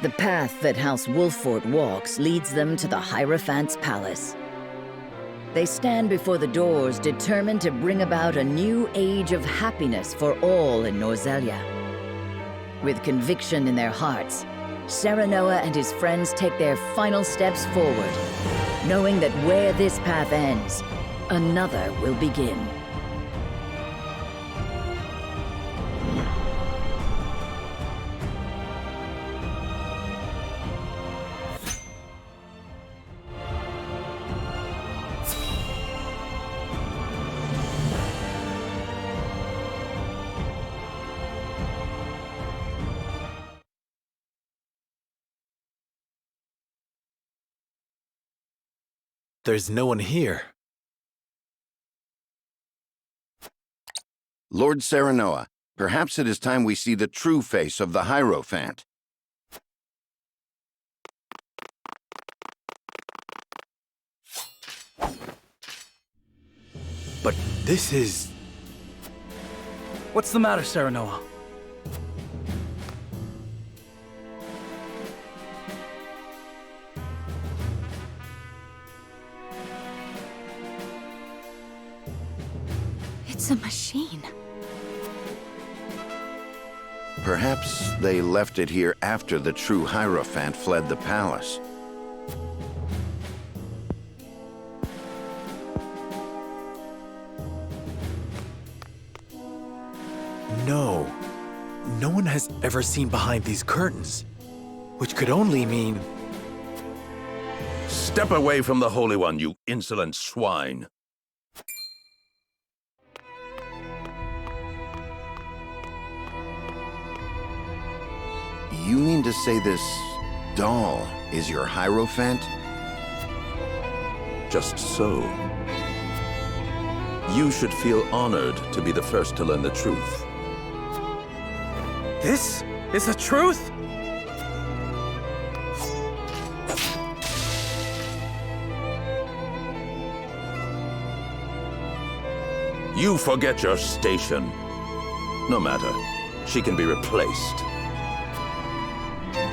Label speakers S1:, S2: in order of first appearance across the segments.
S1: The path that House Wolffort walks leads them to the Hierophant's palace. They stand before the doors, determined to bring about a new age of happiness for all in Norzelia. With conviction in their hearts, Serenoa and his friends take their final steps forward, knowing that where this path ends, another will begin.
S2: There's no one here.
S3: Lord Serenoa, perhaps it is time we see the true face of the Hierophant.
S2: But this is...
S4: What's the matter, Serenoa?
S5: It's a machine.
S3: Perhaps they left it here after the true Hierophant fled the palace.
S2: No. No one has ever seen behind these curtains, which could only mean...
S6: Step away from the Holy One, you insolent swine!
S3: You mean to say this doll is your Hierophant?
S6: Just so. You should feel honored to be the first to learn the truth.
S4: This is the truth?
S6: You forget your station. No matter. She can be replaced.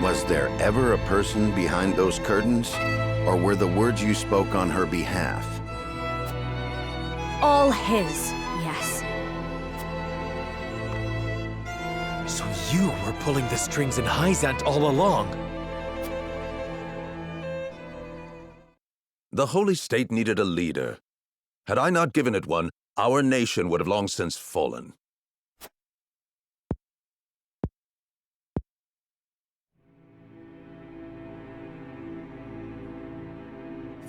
S3: Was there ever a person behind those curtains? Or were the words you spoke on her behalf?
S5: All his, yes.
S2: So you were pulling the strings in Hyzant all along.
S6: The Holy State needed a leader. Had I not given it one, our nation would have long since fallen.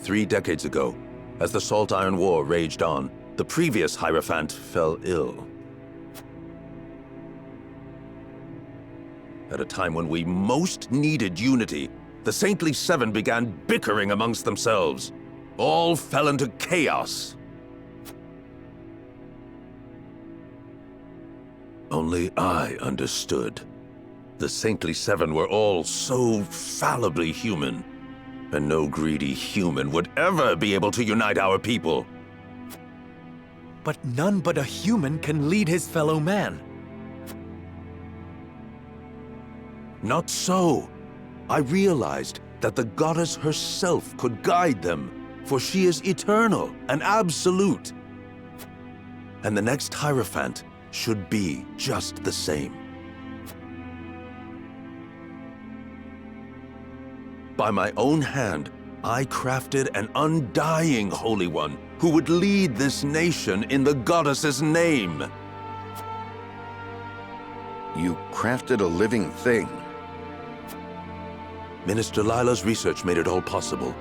S6: Three decades ago, as the Salt Iron War raged on, the previous Hierophant fell ill. At a time when we most needed unity, the Saintly Seven began bickering amongst themselves. All fell into chaos. Only I understood. The Saintly Seven were all so fallibly human. And no greedy human would ever be able to unite our people.
S2: But none but a human can lead his fellow man.
S6: Not so. I realized that the goddess herself could guide them, for she is eternal and absolute. And the next Hierophant should be just the same. By my own hand, I crafted an undying Holy One who would lead this nation in the goddess's name.
S3: You crafted a living thing.
S6: Minister Lila's research made it all possible.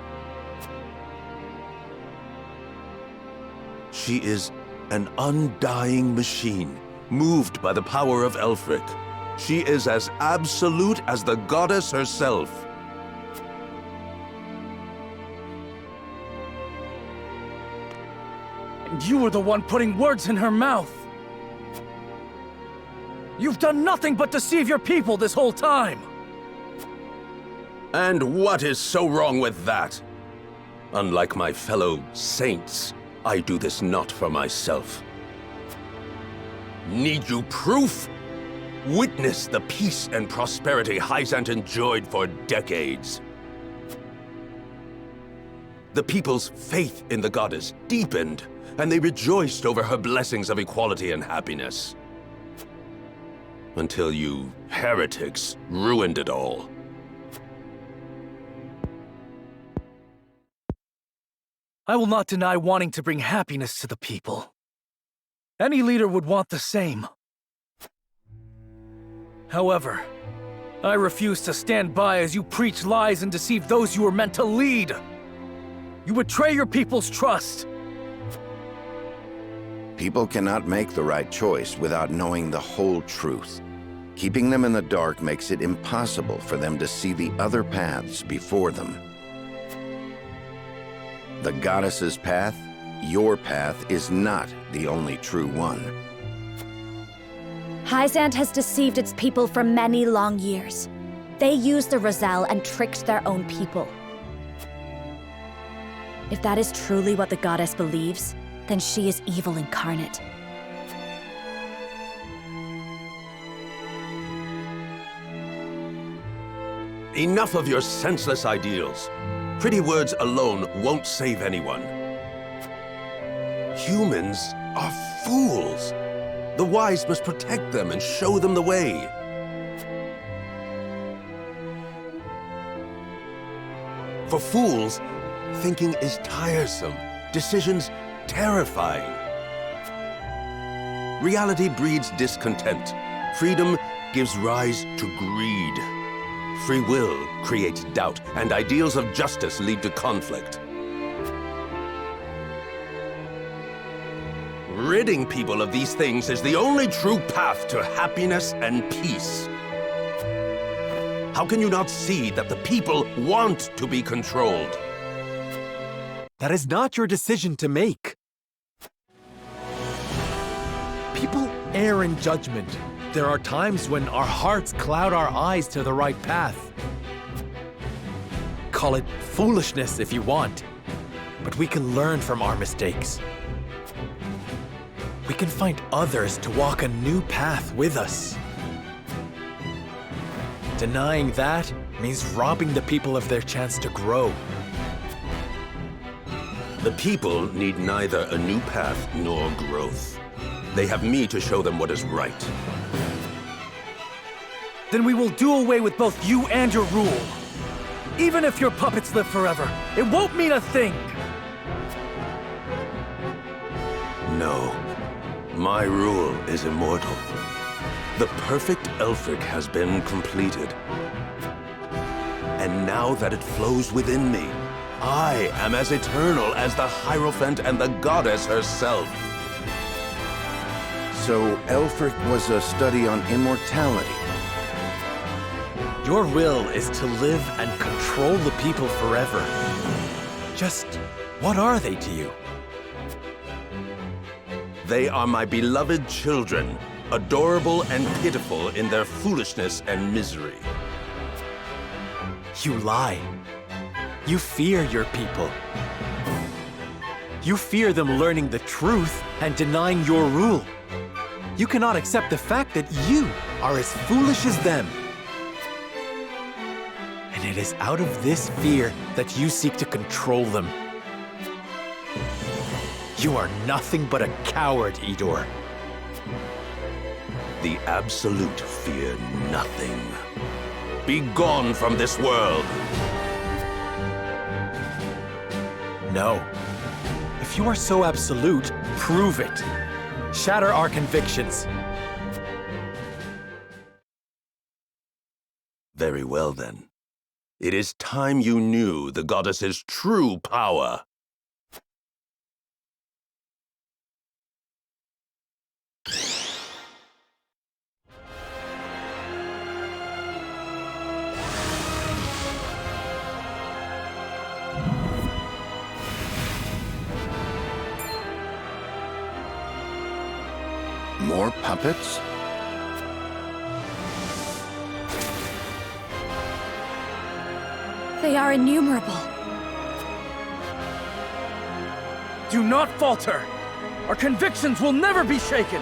S6: She is an undying machine, moved by the power of Elfric. She is as absolute as the goddess herself.
S4: And you were the one putting words in her mouth. You've done nothing but deceive your people this whole time.
S6: And what is so wrong with that? Unlike my fellow saints, I do this not for myself. Need you proof? Witness the peace and prosperity Hierophant enjoyed for decades. The people's faith in the goddess deepened, and they rejoiced over her blessings of equality and happiness. Until you heretics ruined it all.
S4: I will not deny wanting to bring happiness to the people. Any leader would want the same. However, I refuse to stand by as you preach lies and deceive those you were meant to lead. You betray your people's trust.
S3: People cannot make the right choice without knowing the whole truth. Keeping them in the dark makes it impossible for them to see the other paths before them. The goddess's path, your path, is not the only true one.
S5: Hierophant has deceived its people for many long years. They used the Roselle and tricked their own people. If that is truly what the goddess believes, then she is evil incarnate.
S6: Enough of your senseless ideals. Pretty words alone won't save anyone. Humans are fools. The wise must protect them and show them the way. For fools, thinking is tiresome, decisions terrifying. Reality breeds discontent. Freedom gives rise to greed. Free will creates doubt, and ideals of justice lead to conflict. Ridding people of these things is the only true path to happiness and peace. How can you not see that the people want to be controlled?
S2: That is not your decision to make. People err in judgment. There are times when our hearts cloud our eyes to the right path. Call it foolishness if you want, but we can learn from our mistakes. We can find others to walk a new path with us. Denying that means robbing the people of their chance to grow.
S6: The people need neither a new path nor growth. They have me to show them what is right.
S4: Then we will do away with both you and your rule. Even if your puppets live forever, it won't mean a thing.
S6: No, my rule is immortal. The perfect Elfric has been completed. And now that it flows within me, I am as eternal as the Hierophant and the goddess herself.
S3: So Elfric was a study on immortality.
S2: Your will is to live and control the people forever. Just what are they to you?
S6: They are my beloved children, adorable and pitiful in their foolishness and misery.
S2: You lie. You fear your people. You fear them learning the truth and denying your rule. You cannot accept the fact that you are as foolish as them. And it is out of this fear that you seek to control them. You are nothing but a coward, Idore.
S6: The Absolute fear nothing. Be gone from this world!
S2: No. If you are so absolute, prove it. Shatter our convictions.
S6: Very well, then. It is time you knew the goddess's true power.
S3: More puppets?
S5: They are innumerable.
S4: Do not falter. Our convictions will never be shaken.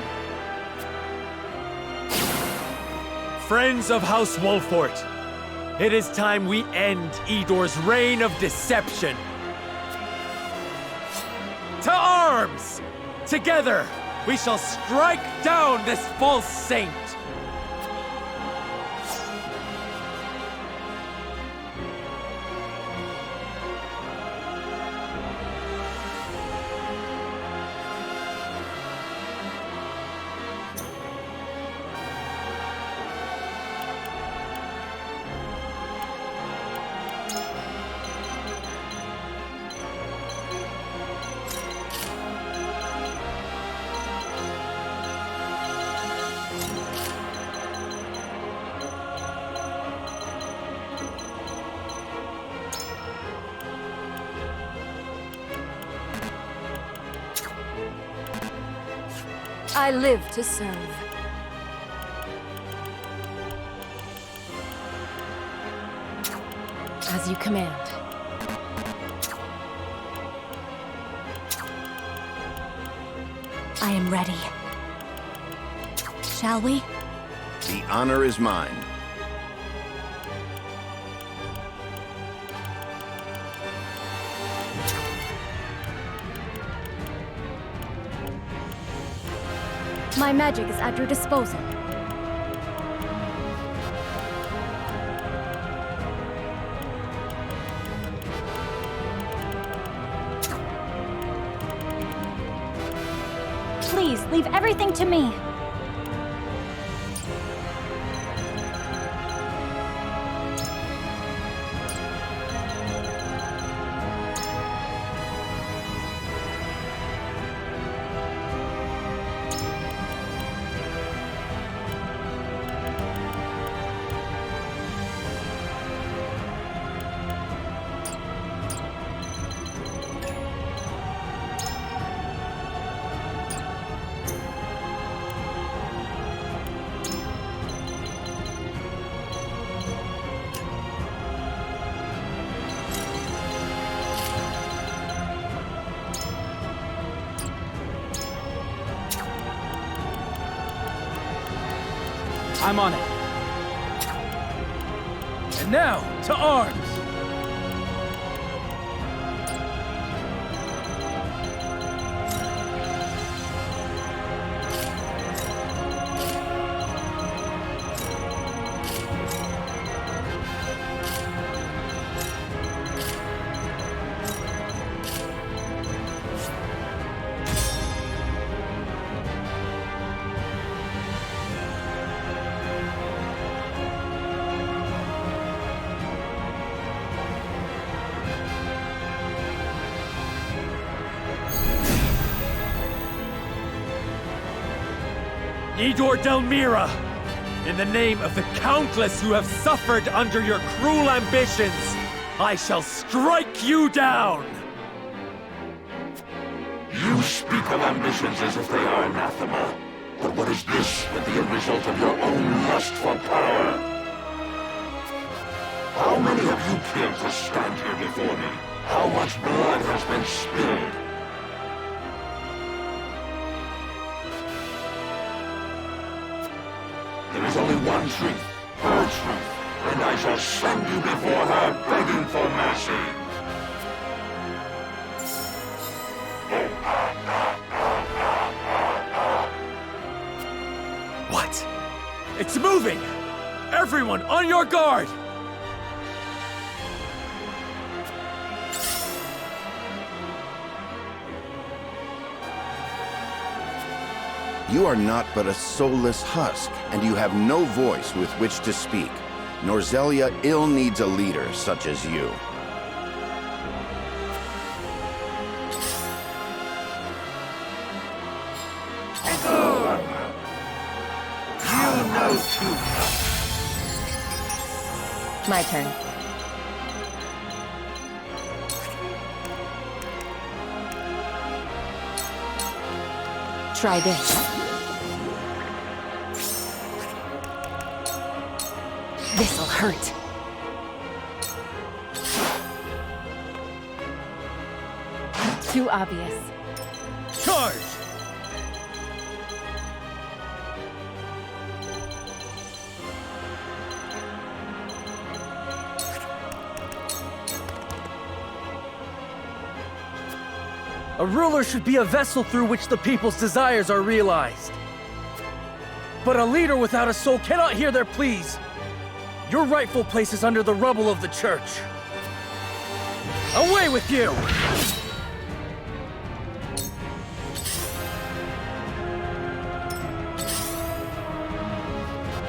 S4: Friends of House Wolfort, it is time we end Idore's reign of deception. To arms! Together, we shall strike down this false saint!
S5: I live to serve. As you command. I am ready. Shall we?
S3: The honor is mine.
S5: My magic is at your disposal. Please, leave everything to me.
S4: I'm on it. And now, to arms! Idore Delmira, in the name of the countless who have suffered under your cruel ambitions, I shall strike you down!
S7: You speak of ambitions as if they are anathema. But what is this but the result of your own lust for power? How many have you killed to stand here before me? How much blood has been spilled? There is only one truth, her truth, and I shall send you before her begging for mercy.
S4: What? It's moving! Everyone on your guard!
S3: You are not but a soulless husk, and you have no voice with which to speak. Norzelia ill needs a leader such as you.
S7: You know too much.
S5: My turn. Try this. This'll hurt. Too obvious.
S4: Charge! A ruler should be a vessel through which the people's desires are realized. But a leader without a soul cannot hear their pleas. Your rightful place is under the rubble of the church. Away with you!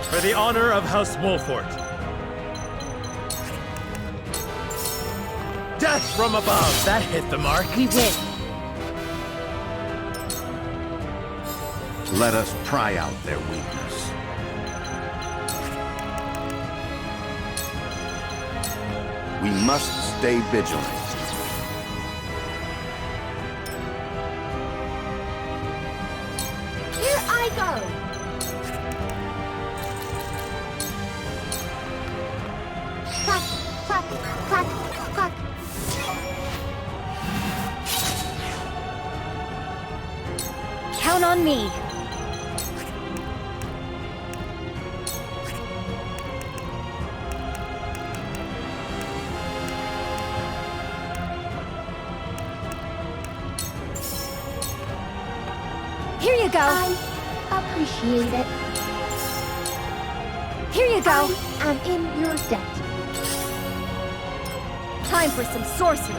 S4: For the honor of House Wolfort. Death from above! That hit the mark.
S5: We win.
S3: Let us pry out their weakness. We must stay vigilant.
S5: Here I go! Clack, clack, clack, clack. Count on me. Here you go.
S8: I appreciate it.
S5: Here you go.
S8: I am in your debt.
S5: Time for some sorcery.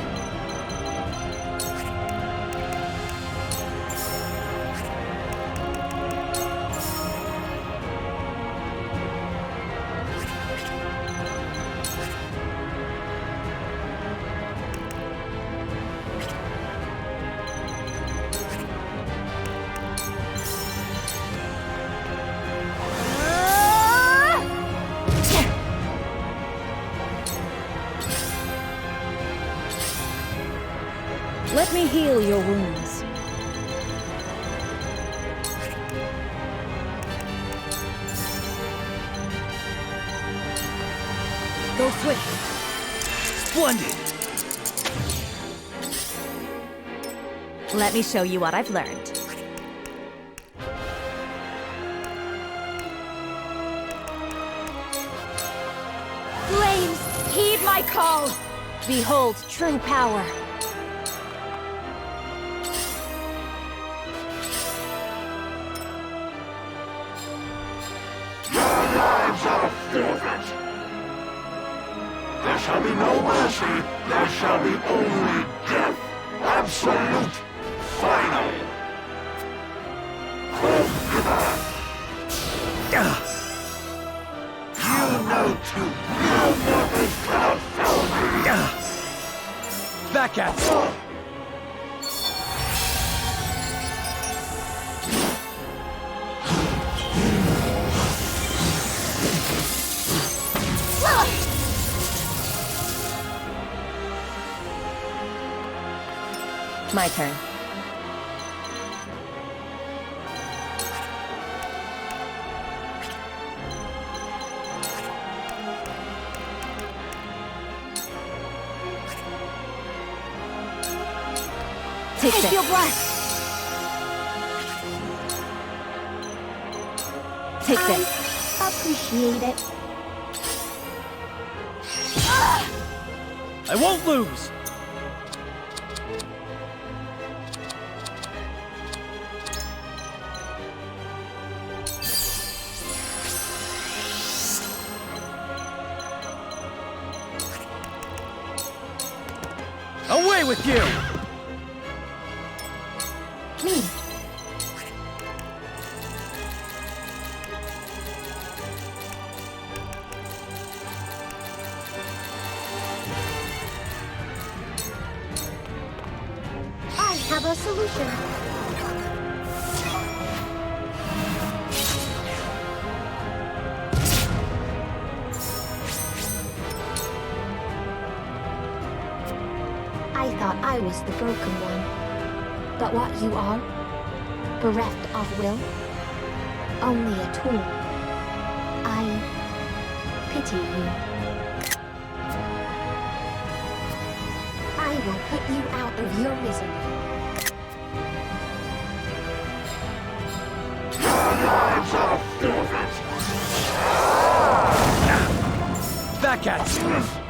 S5: Let me heal your wounds. Go swift.
S4: Splendid!
S5: Let me show you what I've learned. Flames, heed my call! Behold true power.
S7: There shall be no mercy. There shall be only death. Absolute. Final. You know too. You mortals cannot foul me.
S4: Back at you!
S5: My turn. Take this. Your breath. Take this.
S8: Appreciate it.
S4: I won't lose! Away with you!
S8: Me. I have a solution. I thought I was the broken one. But what you are, bereft of will, only a tool. I pity you. I will put you out of your misery.
S7: Your lives are forfeit.
S4: Back at you!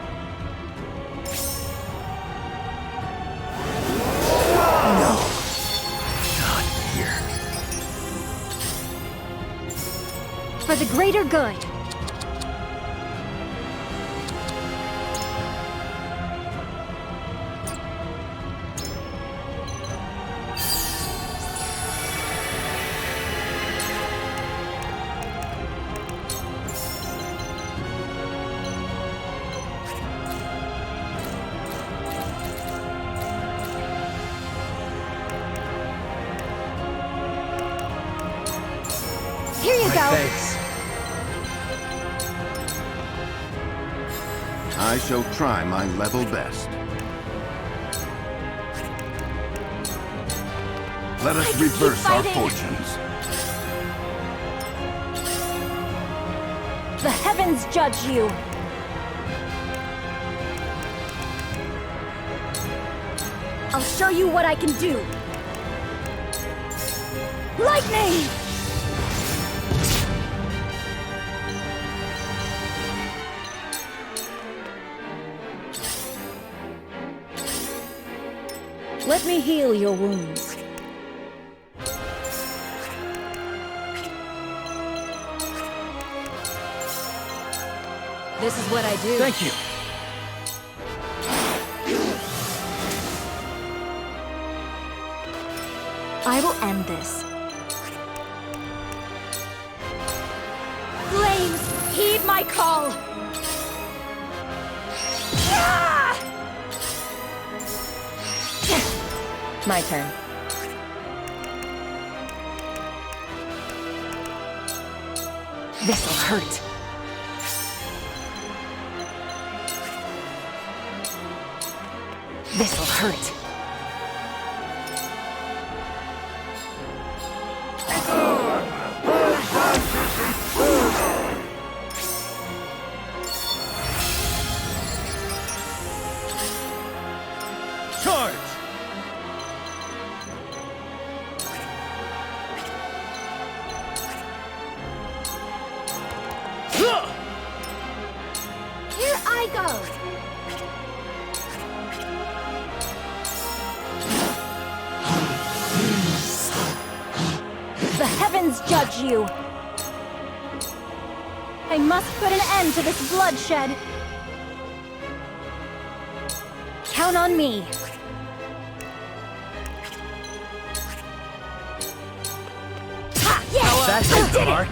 S5: for the greater good. Here you go.
S2: Thanks.
S3: I shall try my level best. Let us reverse our fortunes.
S5: The heavens judge you. I'll show you what I can do. Lightning! Let me heal your wounds. This is what I do.
S4: Thank you.
S5: I will end this. Flames, heed my call! Ah! My turn. This'll hurt. This'll hurt.
S4: Charge!
S8: Here I go.
S5: The heavens judge you! I must put an end to this bloodshed! Count on me! Ha! Yes!
S4: That's
S5: I
S4: it,
S5: did
S4: Mark.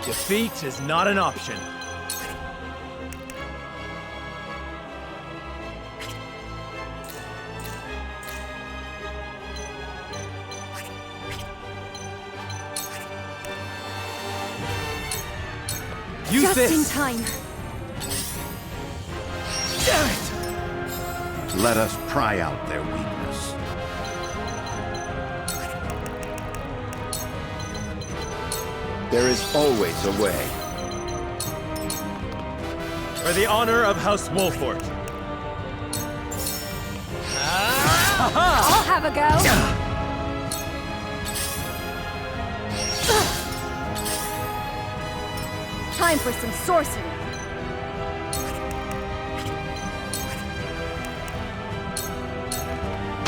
S4: Defeat is not an option. Use
S5: Just
S4: this.
S5: in time!
S4: Damn it!
S3: Let us pry out their weakness. There is always a way.
S4: For the honor of House Wolfort.
S5: I'll have a go! Time for some sorcery!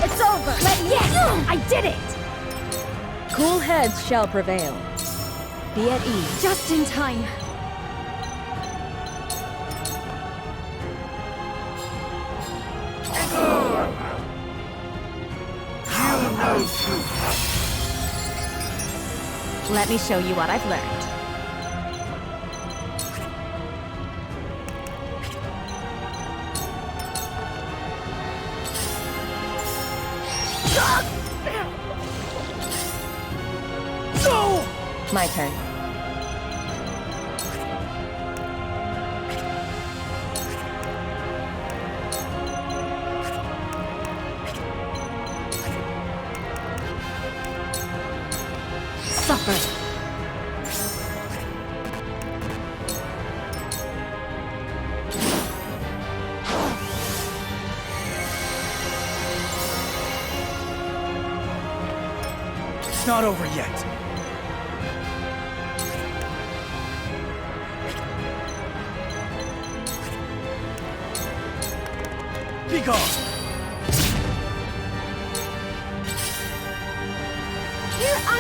S5: It's over! Yes! I did it! Cool heads shall prevail. Be at ease. Just in time. Let me show you what I've learned. My turn. Suffer.
S4: It's not over yet. Be gone!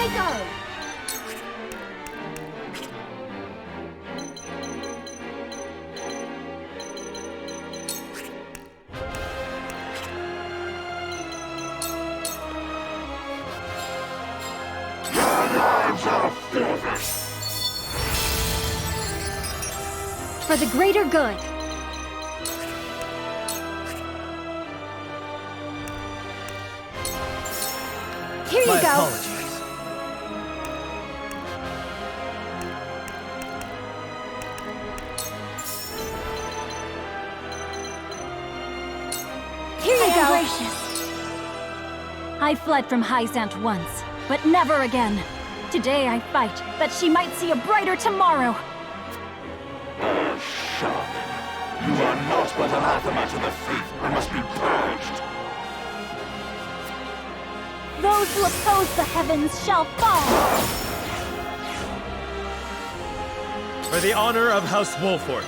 S8: they go!
S5: For the greater good. Here you
S4: My
S5: go.
S4: apologies.
S5: Here you go.
S9: Gracious. I fled from Hierophant once, but never again. Today I fight that she might see a brighter tomorrow.
S7: Oh, shock. You are not but anathema to the faith and must be purged.
S9: Those who oppose the heavens shall fall.
S4: For the honor of House Wolfort.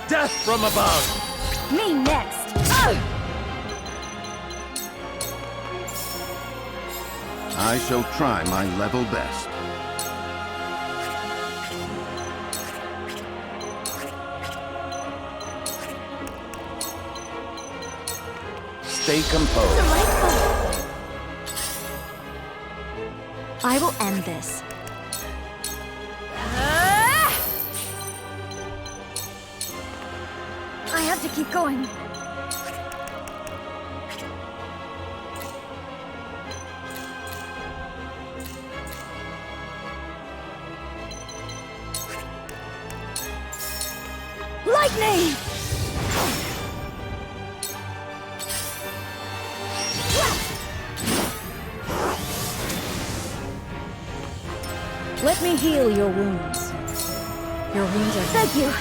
S4: Death from above!
S9: Me next.
S3: I shall try my level best. Stay composed.
S8: Delightful!
S9: I will end this. I have to keep going. Lightning!
S5: Let me heal your wounds. Your wounds are...
S9: Thank you.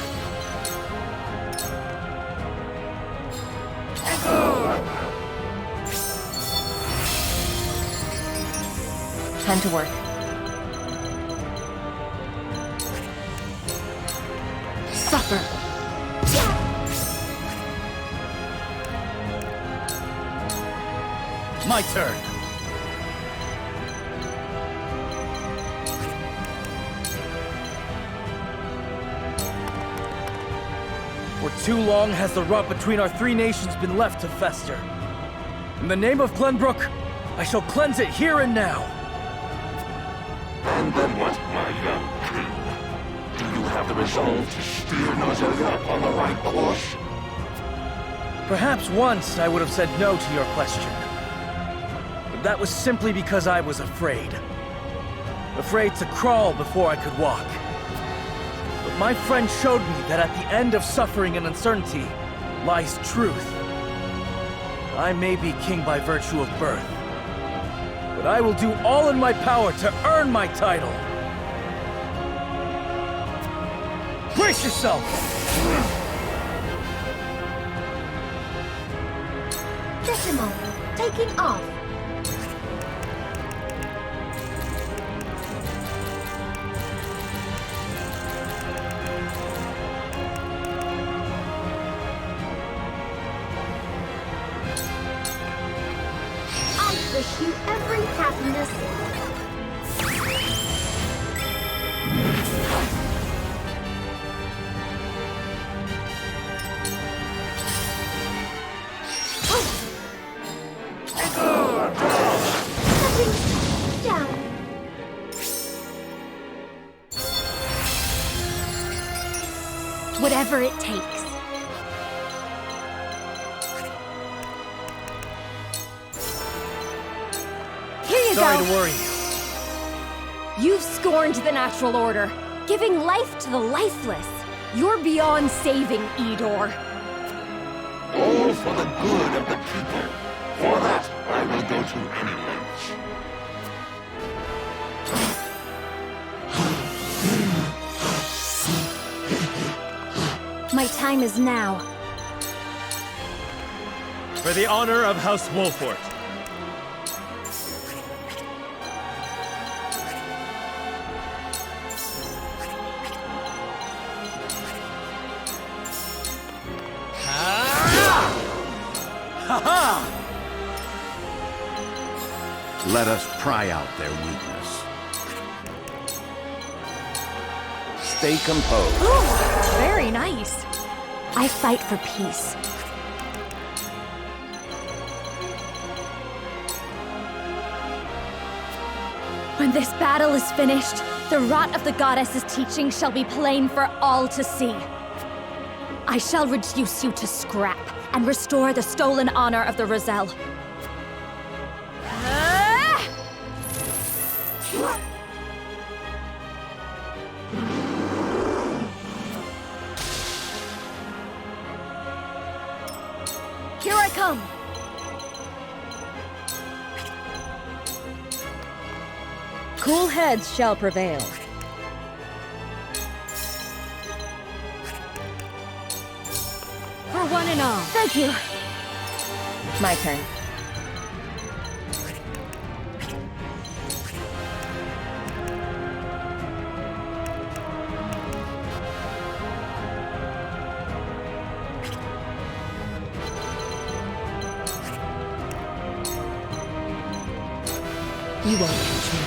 S5: Time to work. Suffer!
S4: My turn. For too long has the rot between our three nations been left to fester. In the name of Glenbrook, I shall cleanse it here and now.
S7: And then what, my young king? Do you have the resolve to steer Norzelia upon the right course?
S4: Perhaps once I would have said no to your question. But that was simply because I was afraid. Afraid to crawl before I could walk. But my friend showed me that at the end of suffering and uncertainty lies truth. I may be king by virtue of birth, but I will do all in my power to earn my title. Brace yourself!
S8: Decimal, taking off. I wish you every happiness. Setting down.
S9: Whatever it takes.
S5: Here you
S4: Sorry
S5: go!
S4: to worry you.
S5: You've scorned the natural order, giving life to the lifeless. You're beyond saving, Idore.
S7: All for the good of the people. For that, I will go to any lengths.
S9: My time is now.
S4: For the honor of House Wolfort. Ha-ha!
S3: Let us pry out their weakness. Stay composed.
S5: Ooh, very nice. I fight for peace. When this battle is finished, the rot of the goddess's teaching shall be plain for all to see. I shall reduce you to scrap and restore the stolen honor of the Roselle. Here I come! Cool heads shall prevail. For one and all. Thank you. My turn. You won't catch me.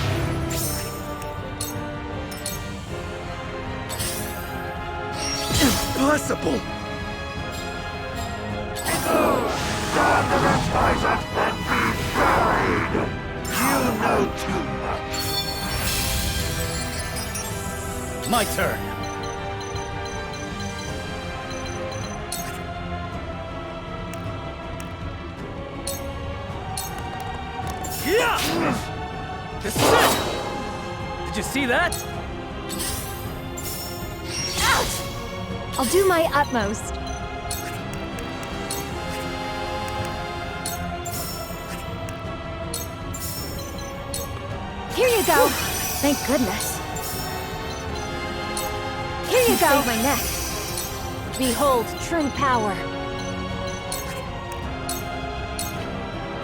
S2: Impossible!
S7: God the despised and be buried! You know too much.
S4: My turn. Yeah! This is it! Did you see that?
S5: Ouch! I'll do my utmost. Here you go. Thank goodness. Here you go. Save my neck. Behold true power.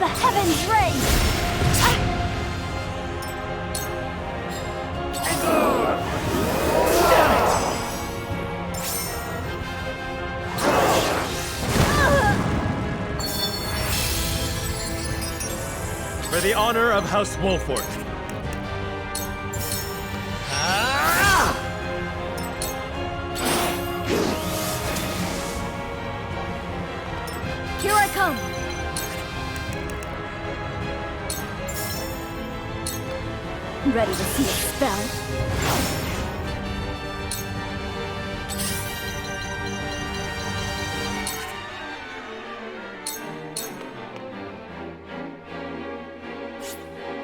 S5: The heavens raise.
S4: For the honor of House Wolford.
S5: Here I come. Ready to see a spell?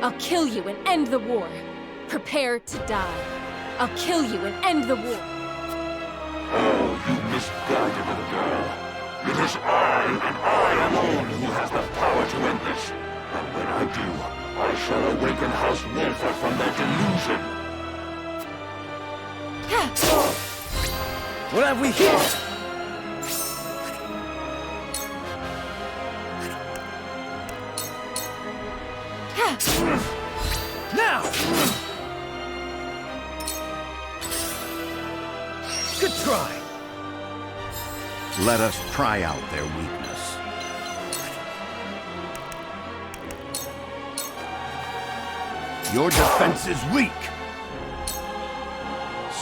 S5: I'll kill you and end the war. Prepare to die. I'll kill you and end the war.
S7: Oh, you misguided little girl. It is I, and I alone, who has the power to end this. And when I do, I shall awaken House Wolford from their delusion.
S4: What have we here? Now! Good try.
S3: Let us pry out their weakness. Your defense is weak.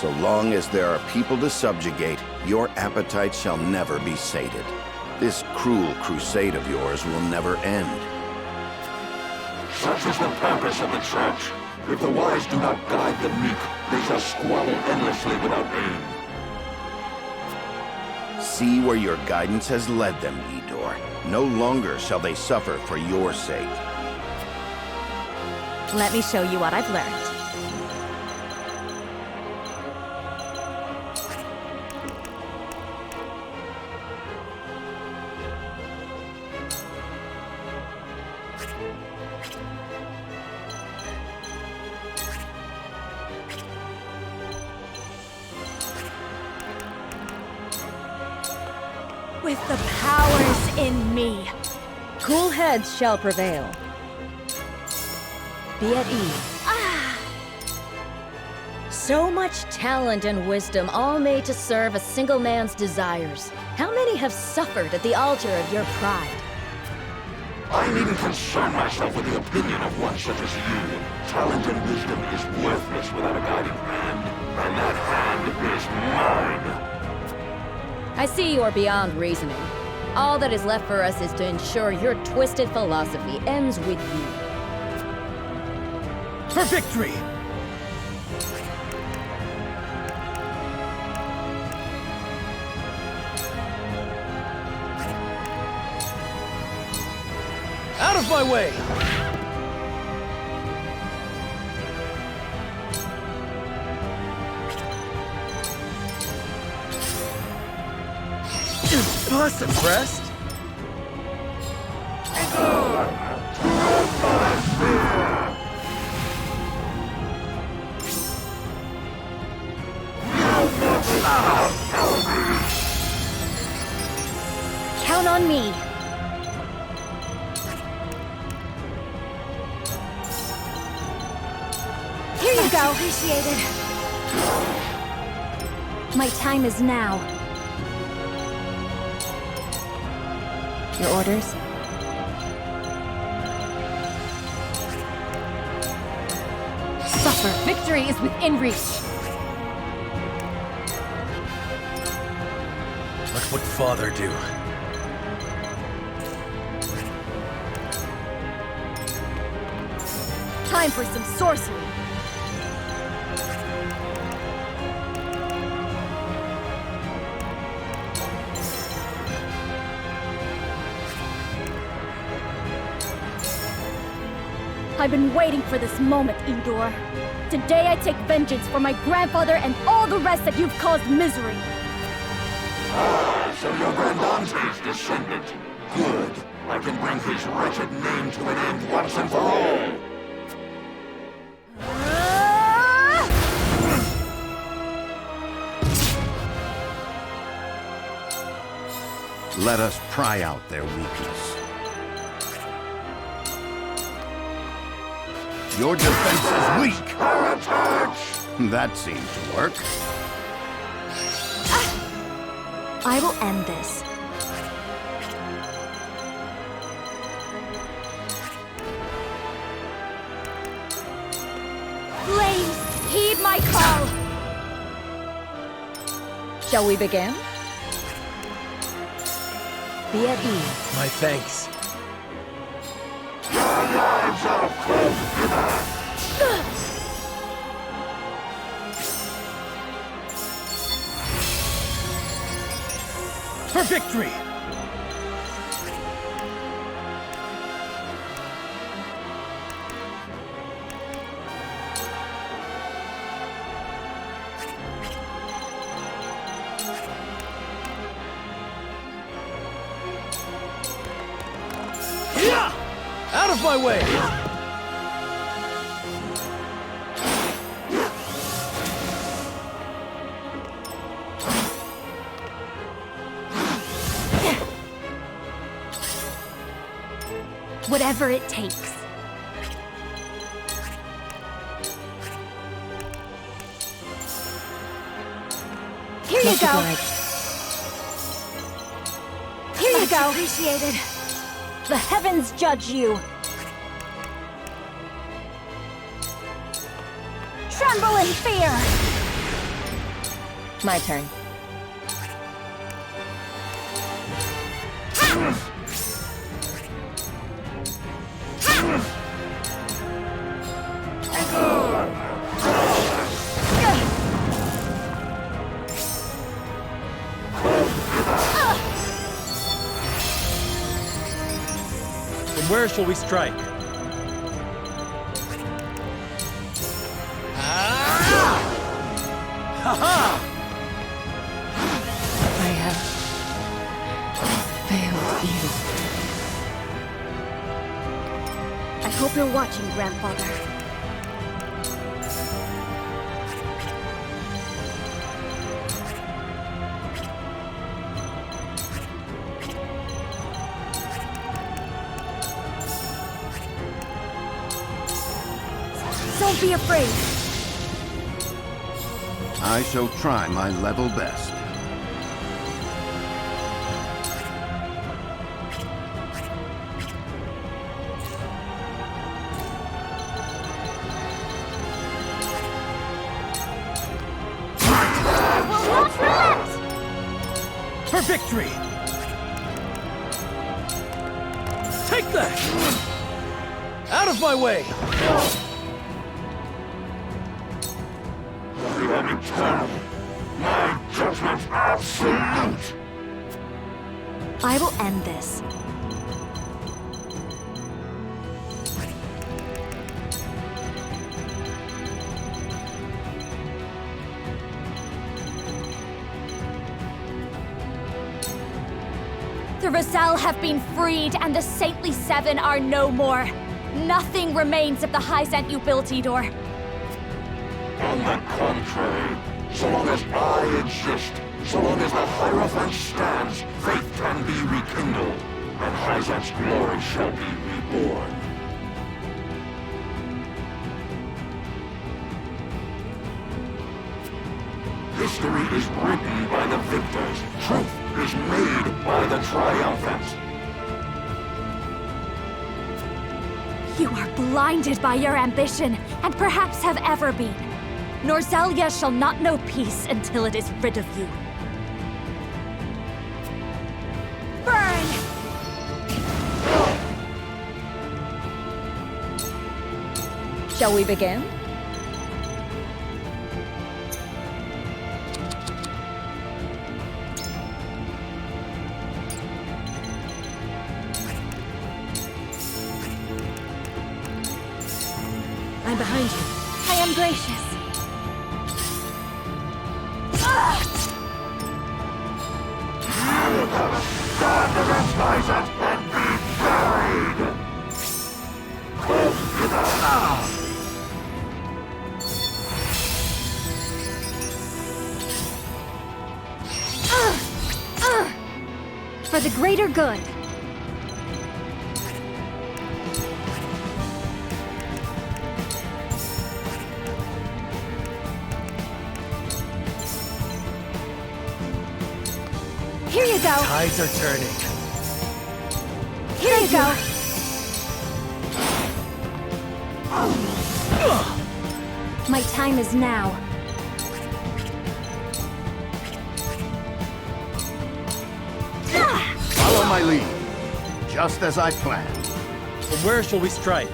S3: So long as there are people to subjugate, your appetite shall never be sated. This cruel crusade of yours will never end.
S7: Such is the purpose of the Church. If the wise do not guide the meek, they shall squabble endlessly without aim.
S3: See where your guidance has led them, Idore. No longer shall they suffer for your sake.
S5: Let me show you what I've learned. With the powers in me, cool heads shall prevail. Be at ease. So much talent and wisdom, all made to serve a single man's desires. How many have suffered at the altar of your pride?
S7: I needn't concern myself with the opinion of one such as you. Talent and wisdom is worthless without a guiding hand, and that hand is mine.
S10: I see you're beyond reasoning. All that is left for us is to ensure your twisted philosophy ends with you.
S4: For victory! Out of my way! Bus impressed?
S5: Count on me. Here you go. Appreciated. My time is now. Your orders? Suffer. Victory is within reach.
S4: Let what Father do.
S5: Time for some sorcery. I've been waiting for this moment, Idore. Today I take vengeance for my grandfather and all the rest that you've caused misery.
S7: Ah, so you're Grandante's descendant. Good. I can bring his wretched name to an end once and for all.
S3: Let us pry out their weakness. Your defense is weak! That seemed to work.
S5: I will end this. Flames, heed my call!
S10: Shall we begin? Be at ease.
S4: My thanks. For victory! Yeah! Out of my way!
S5: Whatever it takes. Here you go. Here you go. Appreciated.
S9: The heavens judge you. Tremble in fear.
S10: My turn.
S4: From where shall we strike? Ha-ha!
S10: I have failed you.
S5: I hope you're watching, Grandfather. Don't be afraid.
S3: I shall try my level best.
S4: For victory! Take that! Out of my way!
S7: I am eternal. My judgment absolute.
S9: I will end this.
S5: The Roselle have been freed, and the Saintly Seven are no more. Nothing remains of the Hyzant you built, Idore.
S7: On the contrary, so long as I exist, so long as the Hierophant stands, faith can be rekindled, and Hyzant's glory shall be reborn. History is written by the victors. Truth is made by the triumphant.
S5: You are blinded by your ambition, and perhaps have ever been. Norzelia shall not know peace until it is rid of you. Burn!
S10: Shall we begin? I'm behind you.
S5: I am gracious.
S7: Stand against Hyzant and be buried! Close to the
S9: For the greater good.
S5: Here you go.
S4: Tides are turning.
S5: Here you go.
S9: My time is now.
S11: Follow my lead, just as I planned.
S4: From where shall we strike?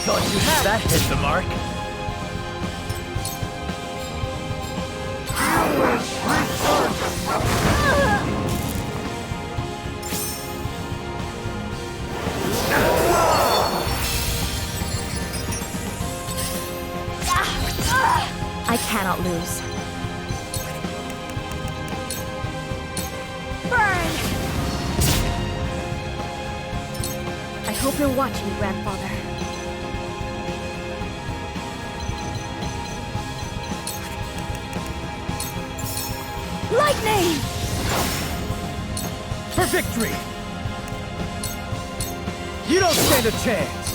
S4: Thought you had that hit the mark.
S5: I cannot lose. Burn!
S9: I hope you're watching, Grandfather.
S5: Lightning!
S4: For victory! You don't stand a chance!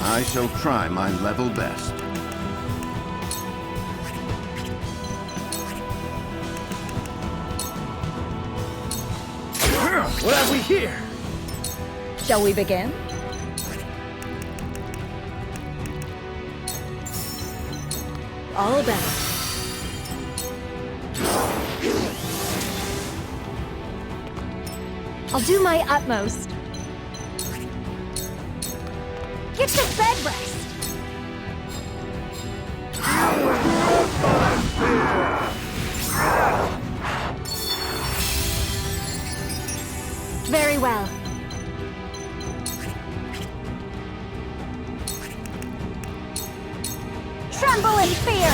S11: I shall try my level best.
S4: What have we here?
S10: Shall we begin?
S9: All better. I'll do my utmost.
S5: Get to bed rest!
S9: Very well.
S5: Tremble in fear!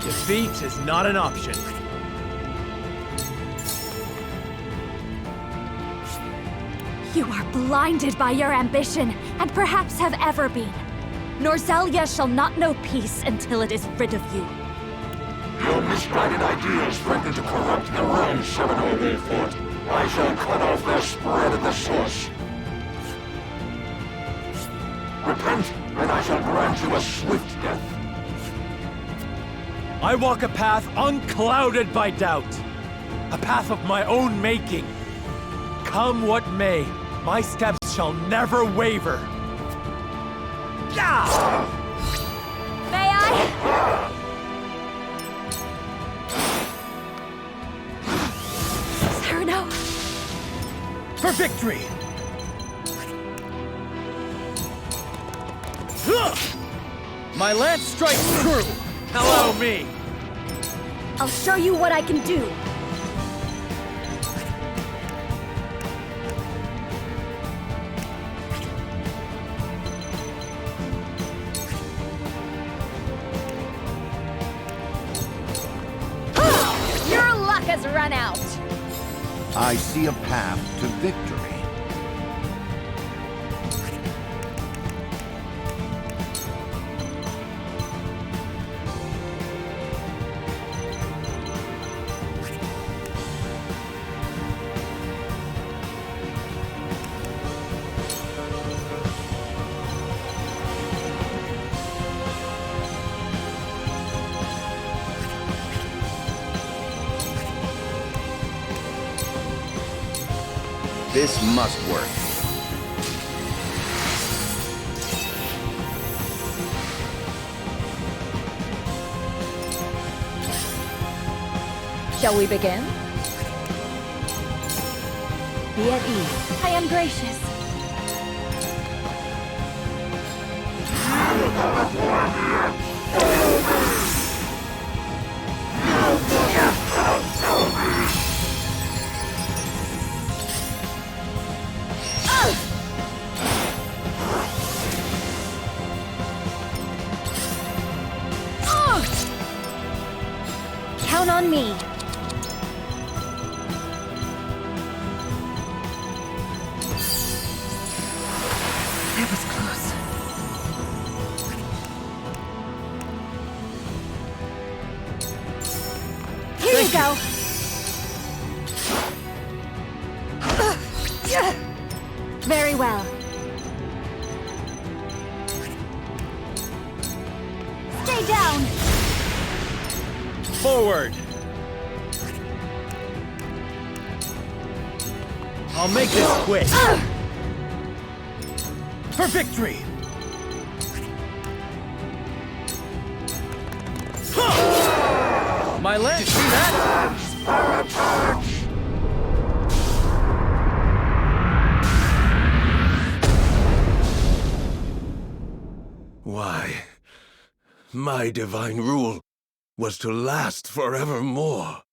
S4: Defeat is not an option.
S5: You are blinded by your ambition, and perhaps have ever been. Norzelia shall not know peace until it is rid of you.
S7: Your misguided ideals threaten to corrupt the realm's Seminole Wolf Fort. I shall cut off their spread at the source. Repent, and I shall grant you a swift death.
S2: I walk a path unclouded by doubt. A path of my own making. Come what may, my steps shall never waver. Ah!
S5: May I? Cyrano!
S4: For victory! My lance strikes true! Hello, me!
S5: I'll show you what I can do.
S10: Your luck has run out!
S11: I see a path to victory. This must work.
S10: Shall we begin?
S9: Be at ease. I am gracious.
S5: Count on me.
S9: That was close.
S5: Here you go. Very well. Stay down.
S4: Forward! I'll make this quick. For victory! My lance, you see that?
S6: Why, my divine rule was to last forevermore.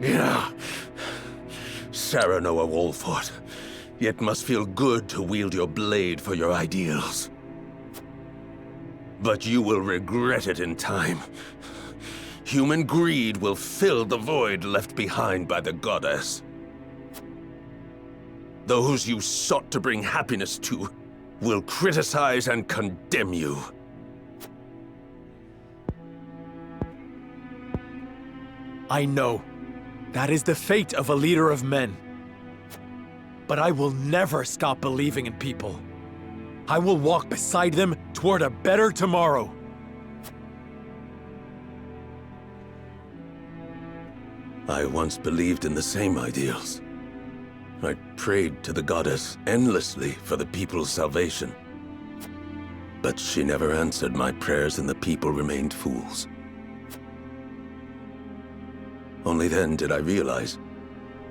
S6: Yeah. Cyrano Wolfort, yet must feel good to wield your blade for your ideals. But you will regret it in time. Human greed will fill the void left behind by the goddess. Those you sought to bring happiness to will criticize and condemn you.
S2: I know. That is the fate of a leader of men. But I will never stop believing in people. I will walk beside them toward a better tomorrow.
S6: I once believed in the same ideals. I prayed to the goddess endlessly for the people's salvation. But she never answered my prayers and the people remained fools. Only then did I realize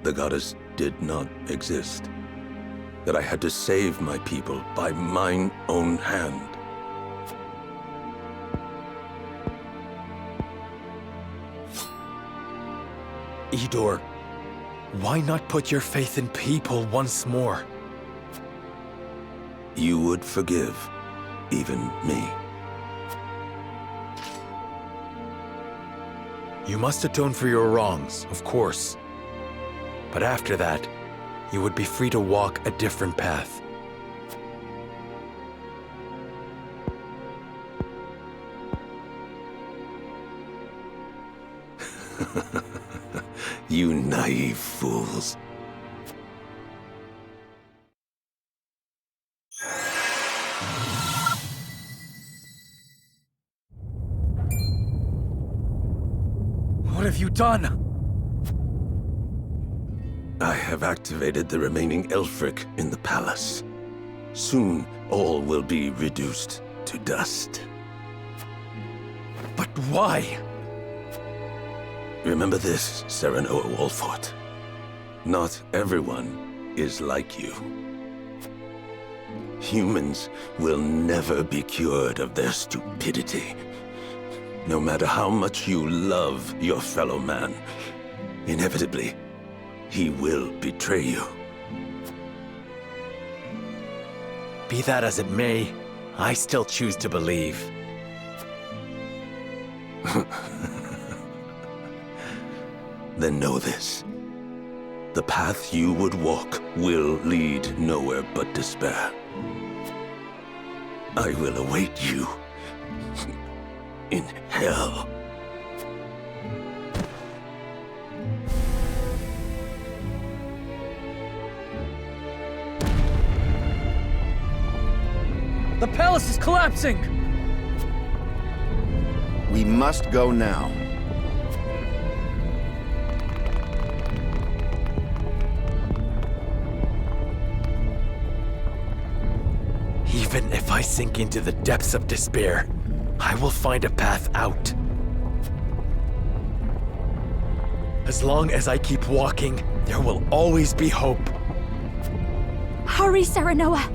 S6: the goddess did not exist. That I had to save my people by mine own hand.
S2: Idore, why not put your faith in people once more?
S6: You would forgive even me.
S2: You must atone for your wrongs, of course. But after that, you would be free to walk a different path.
S6: You naive fools.
S4: What have you done?
S6: I have activated the remaining Elfric in the palace. Soon, all will be reduced to dust.
S2: But why?
S6: Remember this, Serenoa Wolfort. Not everyone is like you. Humans will never be cured of their stupidity. No matter how much you love your fellow man, inevitably, he will betray you.
S2: Be that as it may, I still choose to believe.
S6: Then know this. The path you would walk will lead nowhere but despair. I will await you in hell.
S4: The palace is collapsing!
S3: We must go now.
S2: Even if I sink into the depths of despair, I will find a path out. As long as I keep walking, there will always be hope.
S5: Hurry, Serenoa!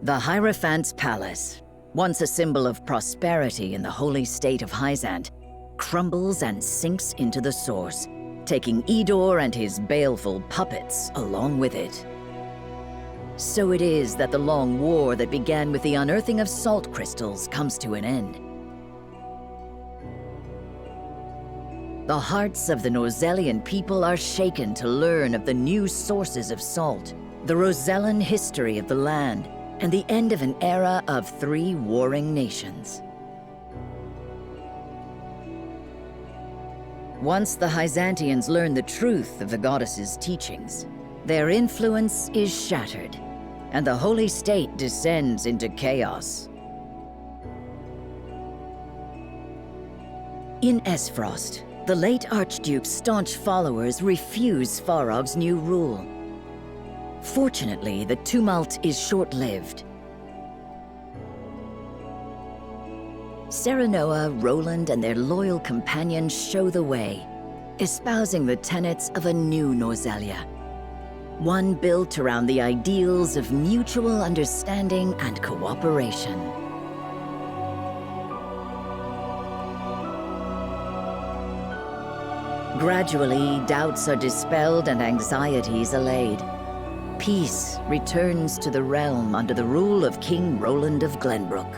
S1: The Hierophant's palace, once a symbol of prosperity in the holy state of Hyzant, crumbles and sinks into the source, taking Idore and his baleful puppets along with it. So it is that the long war that began with the unearthing of salt crystals comes to an end. The hearts of the Norzelian people are shaken to learn of the new sources of salt, the Rosellan history of the land, and the end of an era of 3 warring nations. Once the Hyzantians learn the truth of the goddess's teachings, their influence is shattered, and the holy state descends into chaos. In Esfrost, the late Archduke's staunch followers refuse Farog's new rule. Fortunately, the tumult is short-lived. Serenoa, Roland, and their loyal companions show the way, espousing the tenets of a new Norzelia. One built around the ideals of mutual understanding and cooperation. Gradually, doubts are dispelled and anxieties allayed. Peace returns to the realm under the rule of King Roland of Glenbrook.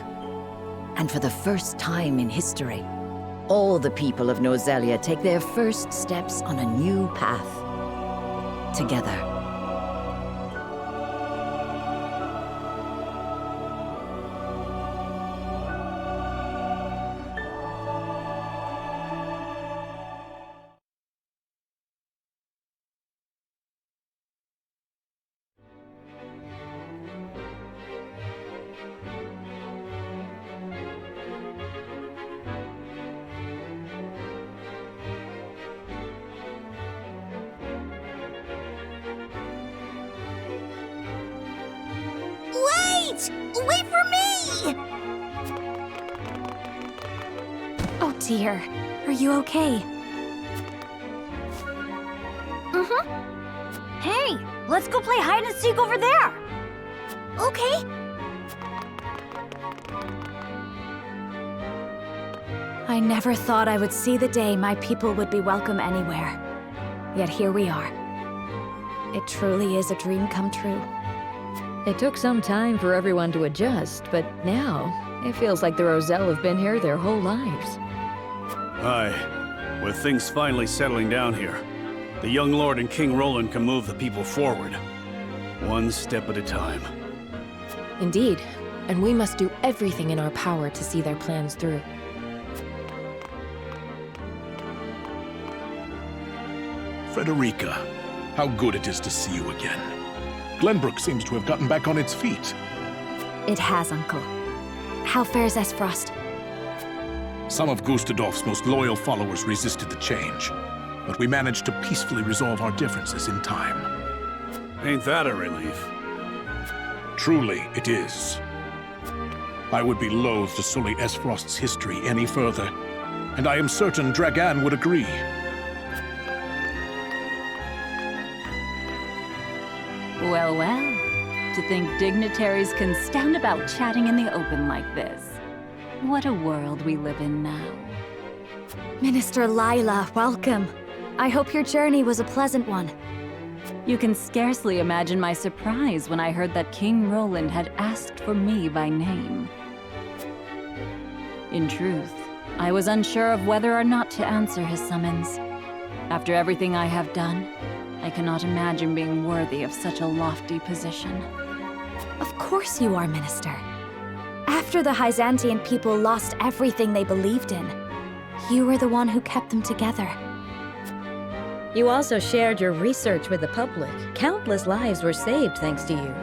S1: And for the first time in history, all the people of Norzelia take their first steps on a new path. Together.
S8: Wait for me!
S5: Oh dear.
S9: Are you okay? Hey, let's go play hide and seek over there! Okay. I never thought I would see the day my people would be welcome anywhere. Yet here we are. It truly is a dream come true.
S10: It took some time for everyone to adjust, but now it feels like the Roselle have been here their whole lives.
S12: Aye. With things finally settling down here, the young lord and King Roland can move the people forward. One step at a time.
S10: Indeed, and we must do everything in our power to see their plans through.
S13: Frederica, how good it is to see you again. Glenbrook seems to have gotten back on its feet.
S5: It has, Uncle. How fares Esfrost?
S13: Some of Gustadolf's most loyal followers resisted the change, but we managed to peacefully resolve our differences in time.
S12: Ain't that a relief?
S13: Truly, it is. I would be loath to sully Esfrost's history any further, and I am certain Dragan would agree.
S9: Well, well. To think dignitaries can stand about chatting in the open like this. What a world we live in now.
S5: Minister Lila, welcome. I hope your journey was a pleasant one.
S9: You can scarcely imagine my surprise when I heard that King Roland had asked for me by name. In truth, I was unsure of whether or not to answer his summons. After everything I have done, I cannot imagine being worthy of such a lofty position.
S5: Of course you are, Minister. After the Hyzantian people lost everything they believed in, you were the one who kept them together.
S10: You also shared your research with the public. Countless lives were saved thanks to you.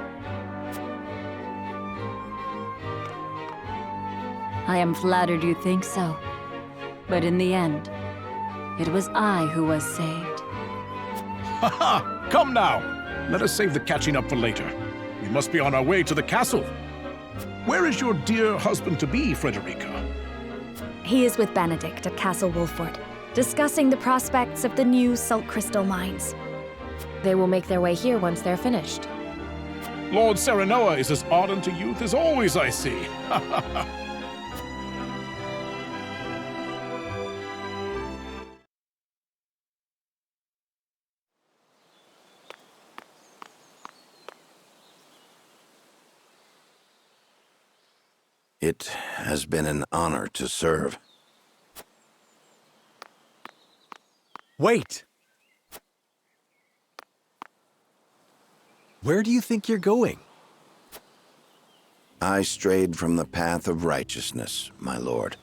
S9: I am flattered you think so. But in the end, it was I who was saved.
S13: Ha ha! Come now! Let us save the catching up for later. We must be on our way to the castle. Where is your dear husband-to-be, Frederica?
S5: He is with Benedict at Castle Wolford, discussing the prospects of the new salt crystal mines.
S10: They will make their way here once they're finished.
S13: Lord Serenoa is as ardent a youth as always, I see.
S3: It has been an honor to serve.
S2: Wait! Where do you think you're going?
S3: I strayed from the path of righteousness, my lord.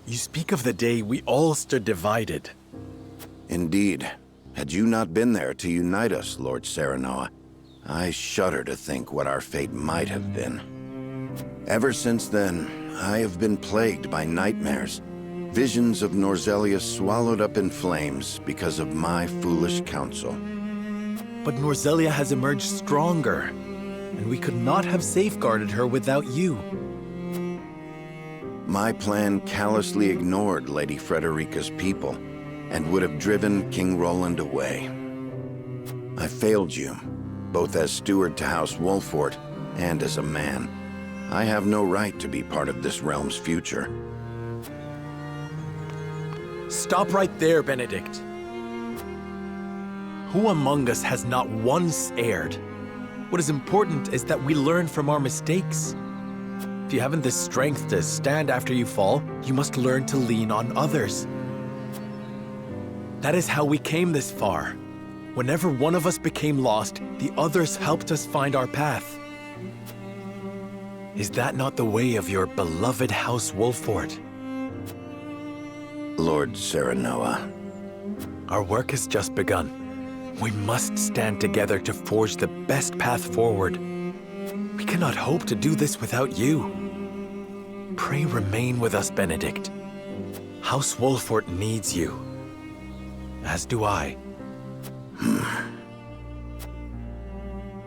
S2: You speak of the day we all stood divided.
S3: Indeed. Had you not been there to unite us, Lord Serenoa, I shudder to think what our fate might have been. Ever since then, I have been plagued by nightmares. Visions of Norzelia swallowed up in flames because of my foolish counsel.
S2: But Norzelia has emerged stronger, and we could not have safeguarded her without you.
S3: My plan callously ignored Lady Frederica's people, and would have driven King Roland away. I failed you, both as steward to House Wolford and as a man. I have no right to be part of this realm's future.
S2: Stop right there, Benedict. Who among us has not once erred? What is important is that we learn from our mistakes. If you haven't the strength to stand after you fall, you must learn to lean on others. That is how we came this far. Whenever one of us became lost, the others helped us find our path. Is that not the way of your beloved House Wolford?
S3: Lord Serenoa.
S2: Our work has just begun. We must stand together to forge the best path forward. We cannot hope to do this without you. Pray remain with us, Benedict. House Wolford needs you. As do I.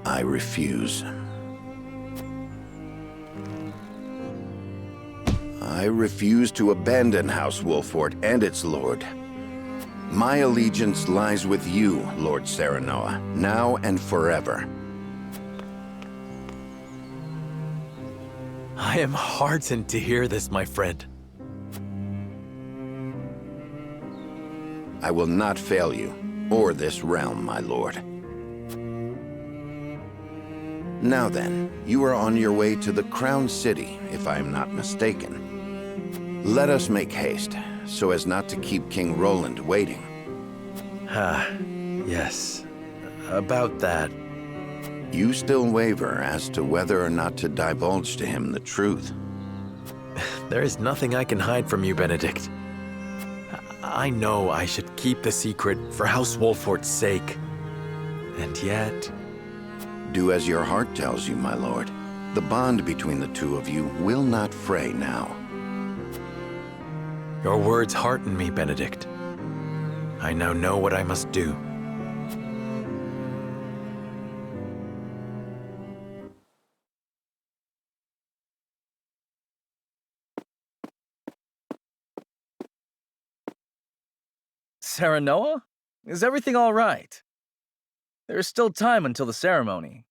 S3: I refuse. I refuse to abandon House Wolfort and its lord. My allegiance lies with you, Lord Serenoa, now and forever.
S2: I am heartened to hear this, my friend.
S3: I will not fail you, or this realm, my lord. Now then, you are on your way to the Crown City, if I am not mistaken. Let us make haste, so as not to keep King Roland waiting.
S2: Yes. About that.
S3: You still waver as to whether or not to divulge to him the truth.
S2: There is nothing I can hide from you, Benedict. I know I should keep the secret for House Wolfort's sake. And yet...
S3: Do as your heart tells you, my lord. The bond between the two of you will not fray now.
S2: Your words hearten me, Benedict. I now know what I must do.
S4: Serenoa? Is everything all right? There is still time until the ceremony.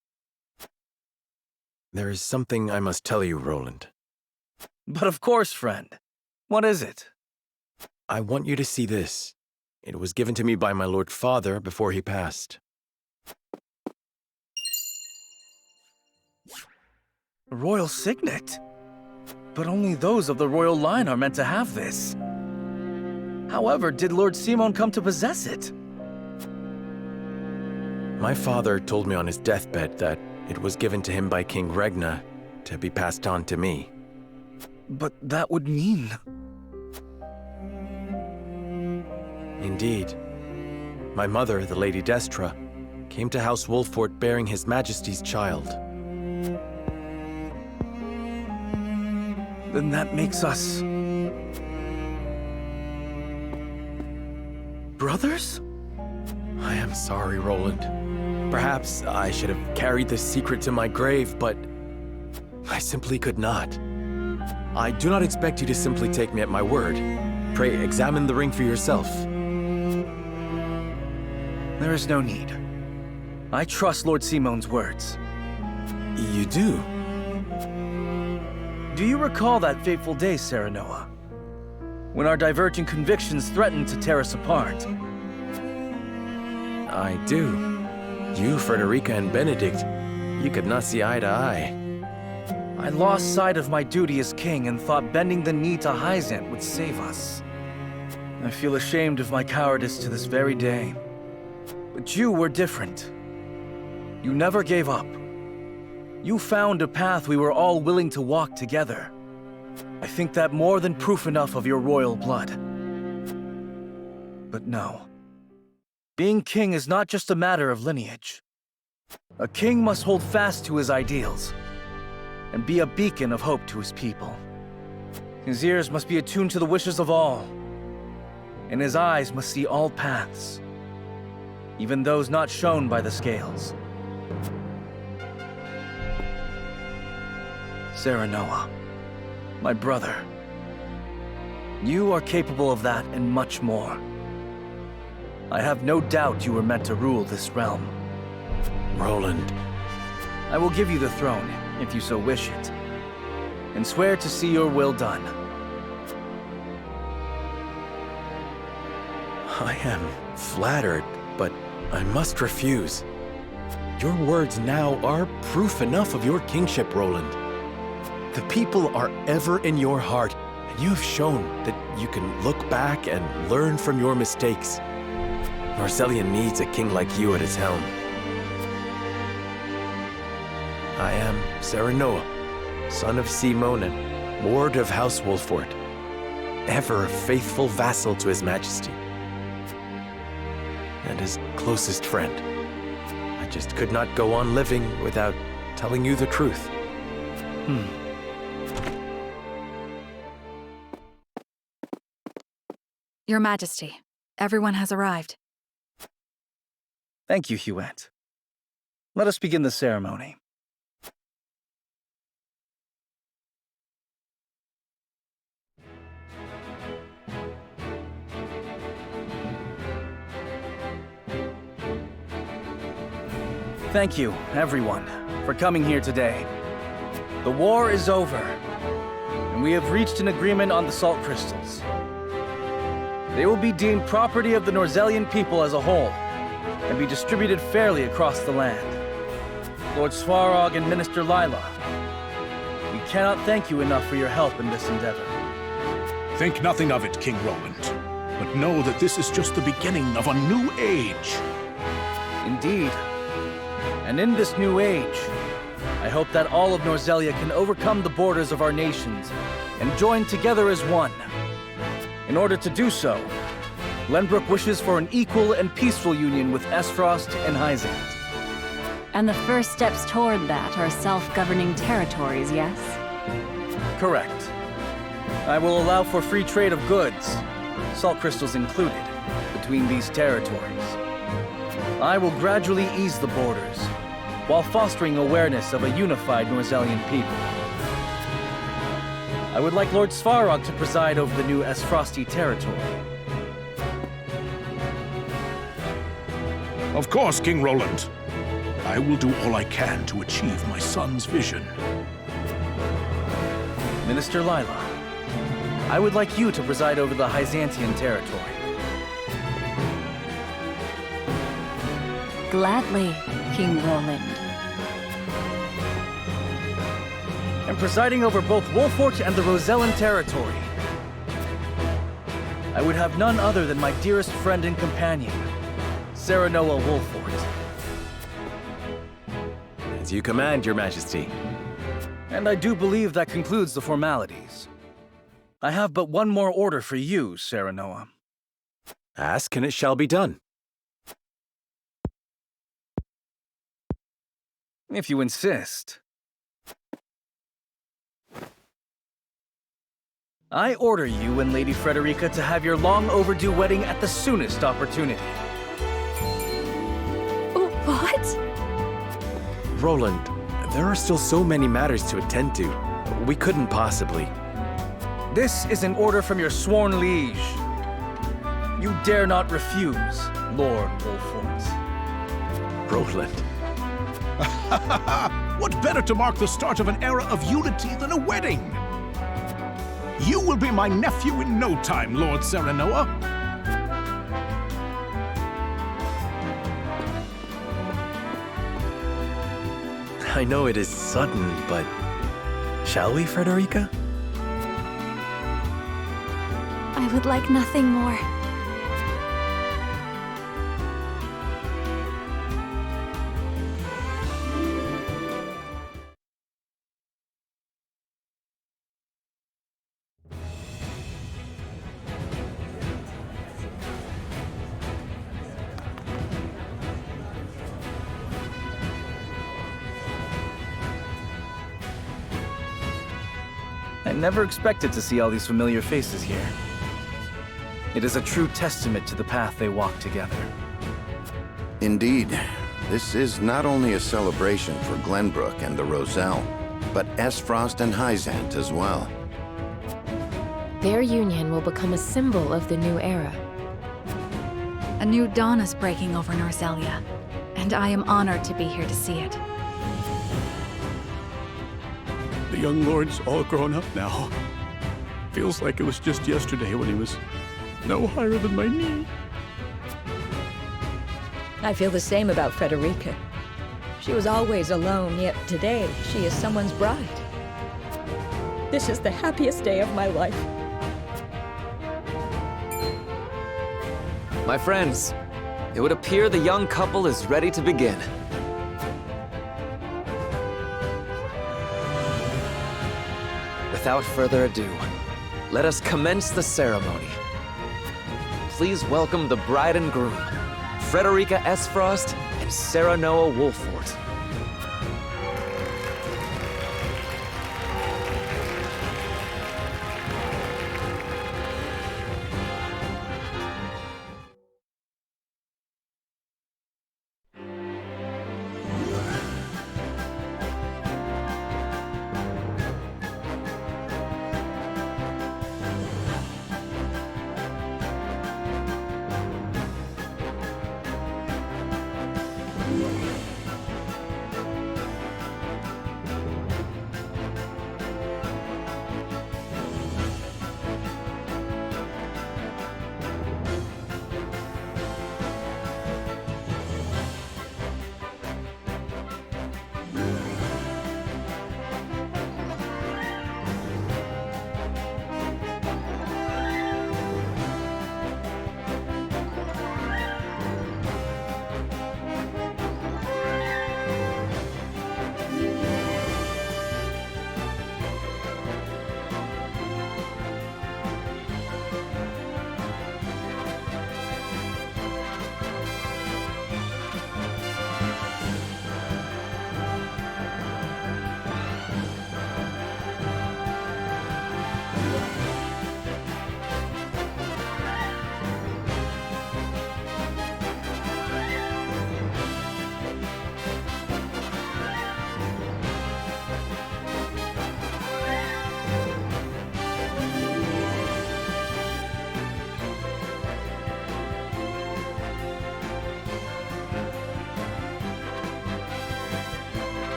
S2: There is something I must tell you, Roland.
S4: But of course, friend. What is it?
S2: I want you to see this. It was given to me by my Lord Father before he passed.
S4: A royal signet? But only those of the royal line are meant to have this. However, did Lord Simon come to possess it?
S2: My father told me on his deathbed that it was given to him by King Regna to be passed on to me.
S4: But that would mean...
S2: Indeed. My mother, the Lady Destra, came to House Wolfort bearing His Majesty's child.
S4: Then that makes us... brothers?
S2: I am sorry, Roland. Perhaps I should have carried this secret to my grave, but I simply could not. I do not expect you to simply take me at my word. Pray, examine the ring for yourself.
S4: There is no need. I trust Lord Simon's words.
S2: You do?
S4: Do you recall that fateful day, Serenoa? When our divergent convictions threatened to tear us apart?
S2: I do. You, Frederica, and Benedict, you could not see eye to eye.
S4: I lost sight of my duty as king and thought bending the knee to Hyzant would save us. I feel ashamed of my cowardice to this very day. But you were different. You never gave up. You found a path we were all willing to walk together. I think that more than proof enough of your royal blood. But no. Being king is not just a matter of lineage. A king must hold fast to his ideals and be a beacon of hope to his people. His ears must be attuned to the wishes of all, and his eyes must see all paths, even those not shown by the scales. Serenoa, my brother, you are capable of that and much more. I have no doubt you were meant to rule this realm.
S2: Roland.
S4: I will give you the throne, if you so wish it, and swear to see your will done.
S2: I am flattered, but I must refuse. Your words now are proof enough of your kingship, Roland. The people are ever in your heart, and you have shown that you can look back and learn from your mistakes. Norzelia needs a king like you at his helm. I am Serenoa, son of Simon and ward of House Wolfort, ever a faithful vassal to His Majesty, and his closest friend. I just could not go on living without telling you the truth.
S14: Your Majesty, everyone has arrived.
S4: Thank you, Hierophant. Let us begin the ceremony. Thank you, everyone, for coming here today. The war is over, and we have reached an agreement on the salt crystals. They will be deemed property of the Norzelian people as a whole, and be distributed fairly across the land. Lord Svarog and Minister Lila, we cannot thank you enough for your help in this endeavor.
S13: Think nothing of it, King Roland, but know that this is just the beginning of a new age.
S4: Indeed. And in this new age, I hope that all of Norzelia can overcome the borders of our nations and join together as one. In order to do so, Glenbrook wishes for an equal and peaceful union with Esfrost and Hyzant.
S9: And the first steps toward that are self-governing territories, yes?
S4: Correct. I will allow for free trade of goods, salt crystals included, between these territories. I will gradually ease the borders, while fostering awareness of a unified Norzelian people. I would like Lord Svarog to preside over the new Esfrosti territory.
S13: Of course, King Roland. I will do all I can to achieve my son's vision.
S4: Minister Lila, I would like you to preside over the Hyzantian territory.
S9: Gladly, King Roland.
S4: And presiding over both Wolfort and the Rosellan territory, I would have none other than my dearest friend and companion, Serenoa Wolfort.
S2: As you command, Your Majesty.
S4: And I do believe that concludes the formalities. I have but one more order for you, Serenoa.
S2: Ask and it shall be done.
S4: If you insist. I order you and Lady Frederica to have your long overdue wedding at the soonest opportunity.
S14: What?
S2: Roland, there are still so many matters to attend to. We couldn't possibly.
S4: This is an order from your sworn liege. You dare not refuse, Lord Wolfort.
S2: Roland.
S13: What better to mark the start of an era of unity than a wedding? You will be my nephew in no time, Lord Serenoa.
S2: I know it is sudden, but shall we, Frederica?
S5: I would like nothing more.
S4: I never expected to see all these familiar faces here. It is a true testament to the path they walk together.
S3: Indeed. This is not only a celebration for Glenbrook and the Roselle, but Esfrost and Hyzant as well.
S10: Their union will become a symbol of the new era.
S14: A new dawn is breaking over Norzelia, and I am honored to be here to see it.
S12: The young lord's all grown up now. Feels like it was just yesterday when he was no higher than my knee.
S15: I feel the same about Frederica. She was always alone, yet today she is someone's bride. This is the happiest day of my life.
S16: My friends, it would appear the young couple is ready to begin. Without further ado, let us commence the ceremony. Please welcome the bride and groom, Frederica Esfrost and Serenoa Wolfort.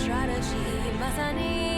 S17: Strategy まさに